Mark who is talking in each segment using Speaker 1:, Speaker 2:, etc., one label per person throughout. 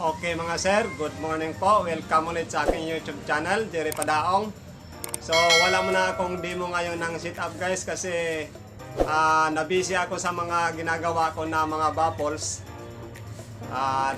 Speaker 1: Okay mga sir, good morning po. Welcome ulit sa aking YouTube channel, Jerry Padaong. So wala muna akong demo ngayon ng sit-up guys kasi nabisi ako sa mga ginagawa ko na mga baffles.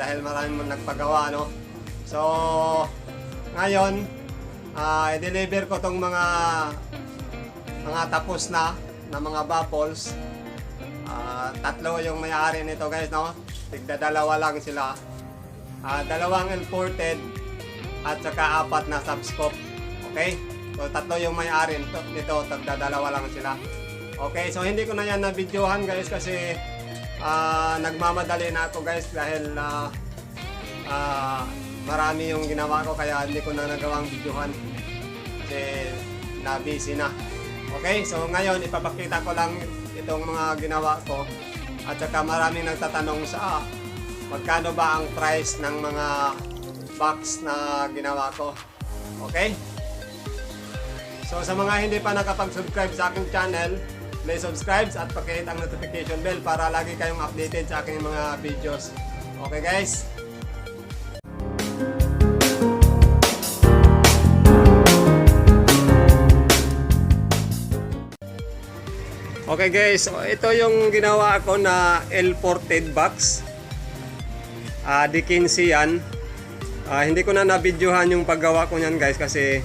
Speaker 1: Dahil maraming nagpagawa, no? So ngayon, i-deliver ko tong mga tapos na mga baffles. Tatlo yung may-ari nito guys, no? Tigda-dalawa lang sila. Dalawang imported at saka 4 na subscope. Okay? So tatlo yung may-ari nito, tigda-dalawa lang sila. Okay, so hindi ko na yan na-videohan guys kasi nagmamadali na ako guys dahil marami yung ginawa ko kaya hindi ko na nagawang videohan kasi na-busy na. Okay, so ngayon ipapakita ko lang itong mga ginawa ko at saka maraming nagtatanong sa magkano ba ang price ng mga box na ginawa ko. Okay? So sa mga hindi pa nakapag-subscribe sa aking channel, please subscribe at pakihit ang notification bell para lagi kayong updated sa aking mga videos. Okay guys? Okay guys, so ito yung ginawa ko na L-ported box. D15 yan. Hindi ko na na-videohan yung paggawa ko niyan guys kasi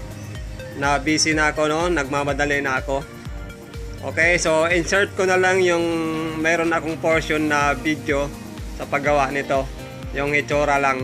Speaker 1: na-busy na ako, no? Nagmamadali na ako. Okay, so insert ko na lang yung meron akong portion na video sa paggawa nito. Yung itsura lang.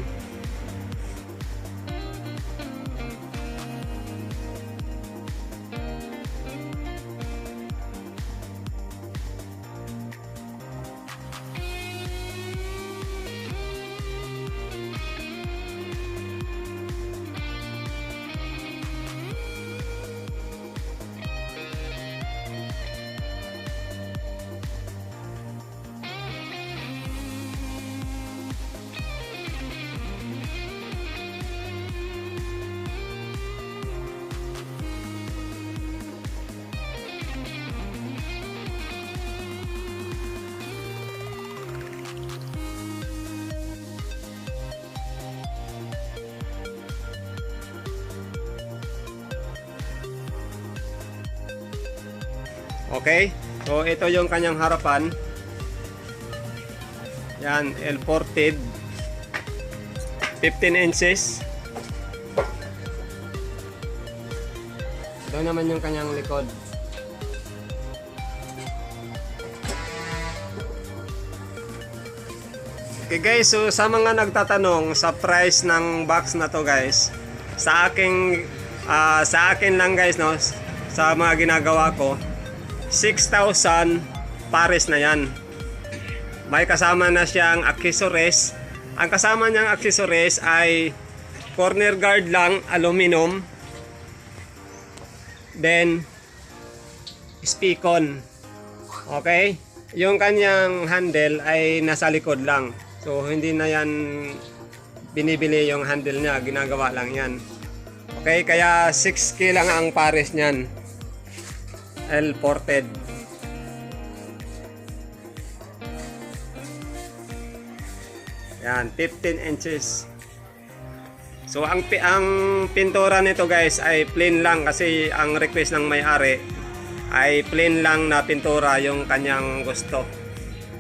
Speaker 1: Okay, so ito yung kanyang harapan. Yan, L-ported 15 inches. Ito naman yung kanyang likod. Okay guys, so sa mga nagtatanong sa price ng box na to guys, sa akin lang guys, no, sa mga ginagawa ko 6,000 pares na yan. May kasama na siyang accessories. Ang kasama niyang accessories ay corner guard lang, aluminum. Then spikon. Okay? Yung kanyang handle ay nasa likod lang. So hindi na yan binibili yung handle niya, ginagawa lang yan. Okay, kaya 6K lang ang pares niyan. L-ported. Yan, 15 inches. So ang pintura nito guys ay plain lang kasi ang request ng may-ari ay plain lang na pintura yung kanyang gusto.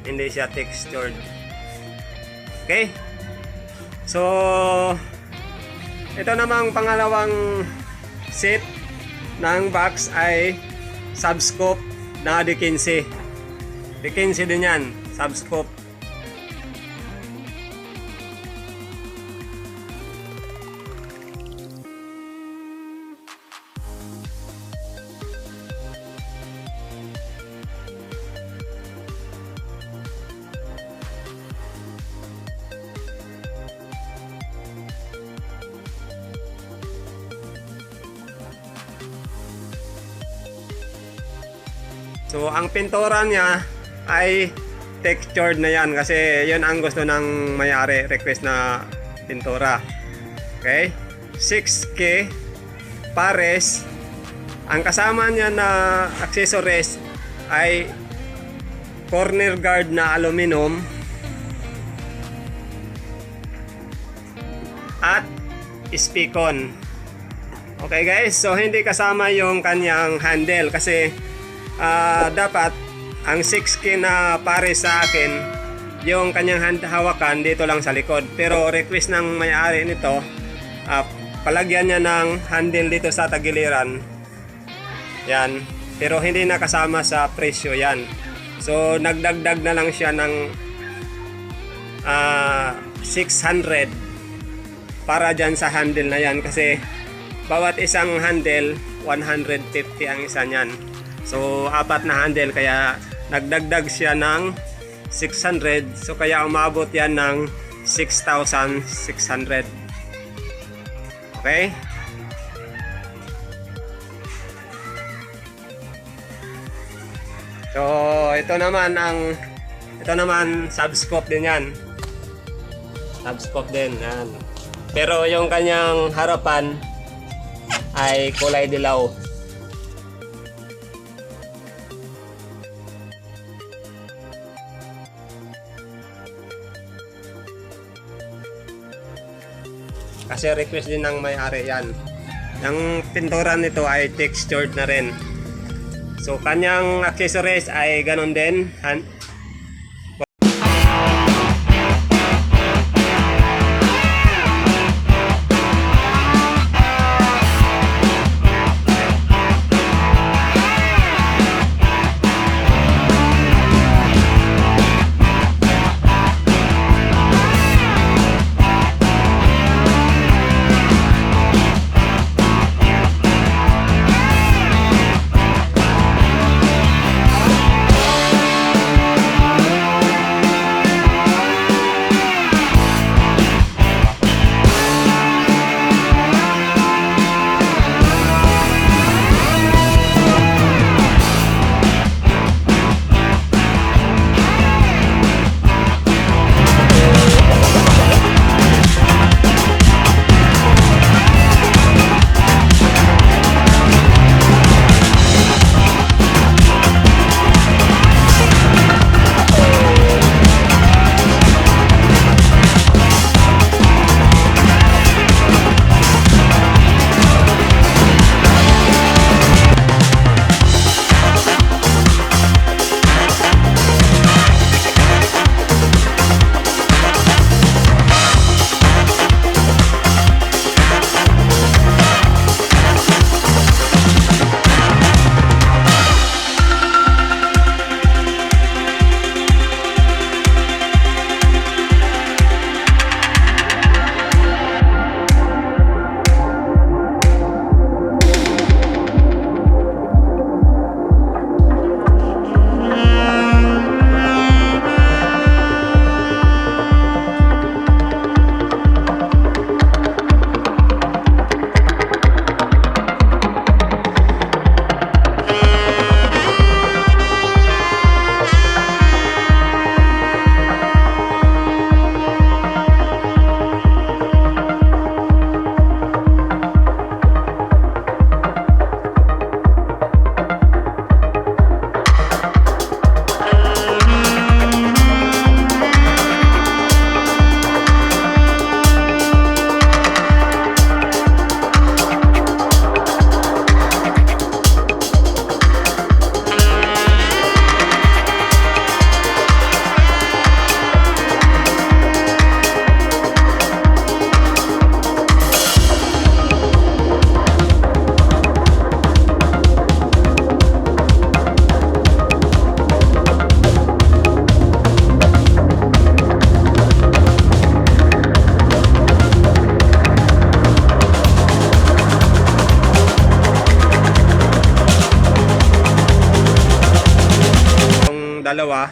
Speaker 1: Hindi siya textured. Okay? So ito namang pangalawang set ng box ay subscope na D15. D15 din yan, subscope. So ang pintura niya ay textured na yan kasi yun ang gusto ng may-ari, request na pintura. Okay? 6K pares. Ang kasama niya na accessories ay corner guard na aluminum. at Spicon. Okay guys, so hindi kasama yung kanyang handle kasi dapat ang 6K na pare sa akin, yung kanyang hawakan dito lang sa likod. Pero request ng may-ari nito, palagyan niya ng handle dito sa tagiliran. Yan. Pero hindi na kasama sa presyo yan. So nagdagdag na lang siya ng 600 para dyan sa handle na yan kasi bawat isang handle 150 ang isa niyan. So 4 na handle kaya nagdagdag siya ng 600. So kaya umabot yan ng 6,600. Okay? So ito naman subscope din yan. Subscope din yan. Pero yung kanyang harapan ay kulay dilaw. Kasi request din ng may-ari yan. Ang pinturan nito ay textured na rin. So kanyang accessories ay ganon din. Dalawa,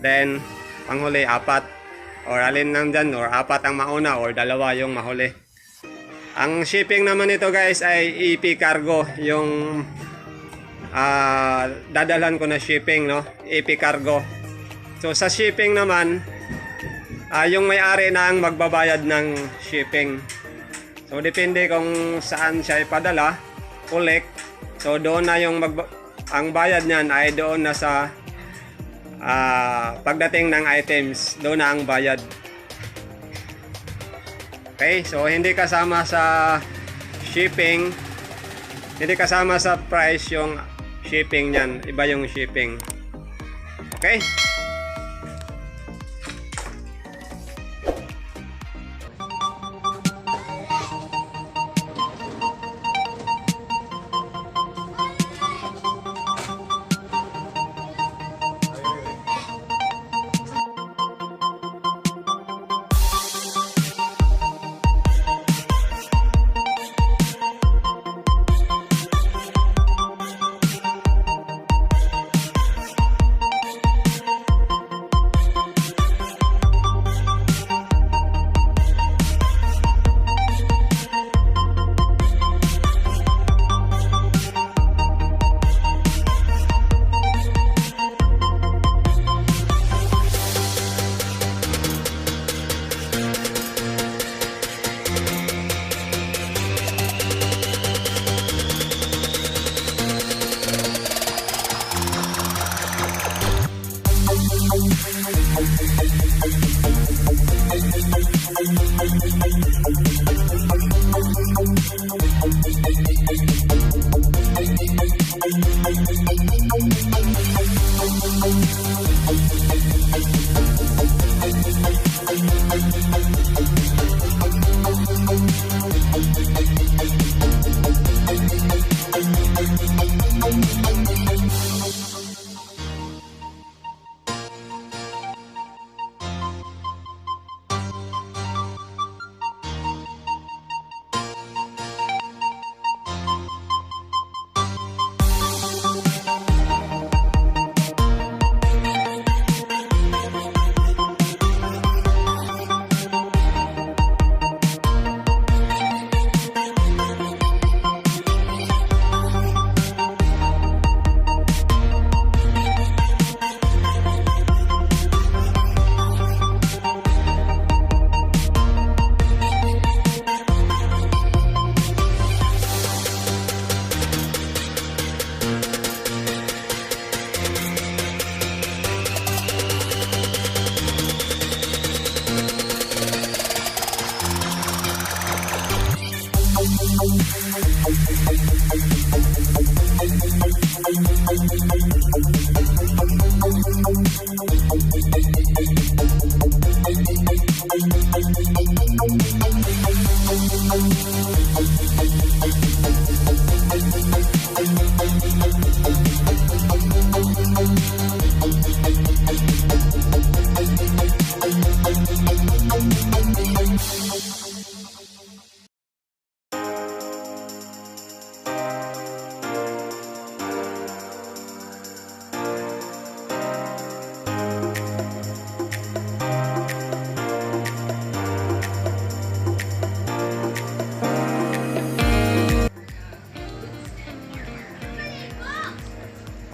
Speaker 1: then panghuli 4, or alin lang dyan, or 4 ang mauna or dalawa yung mahuli. Ang shipping naman nito guys ay EP Cargo, yung dadalhan ko na shipping, no? EP Cargo. So sa shipping naman, yung may-ari na ang magbabayad ng shipping. So depende kung saan siya ipadala, collect. So doon na yung ang bayad niyan ay doon na sa pagdating ng items, doon na ang bayad. Okay, so hindi kasama sa shipping, hindi kasama sa price yung shipping niyan, iba yung shipping. Okay?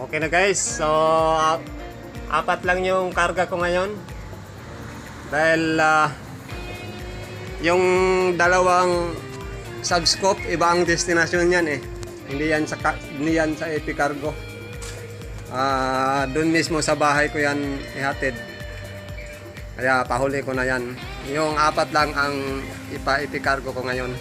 Speaker 1: Okay na guys, so apat lang yung karga ko ngayon dahil yung dalawang subscope iba ang destination niyan eh, hindi yan sa Epicargo. Doon mismo sa bahay ko yan ihatid, kaya pahuli ko na yan. Yung apat lang ang Epicargo ko ngayon.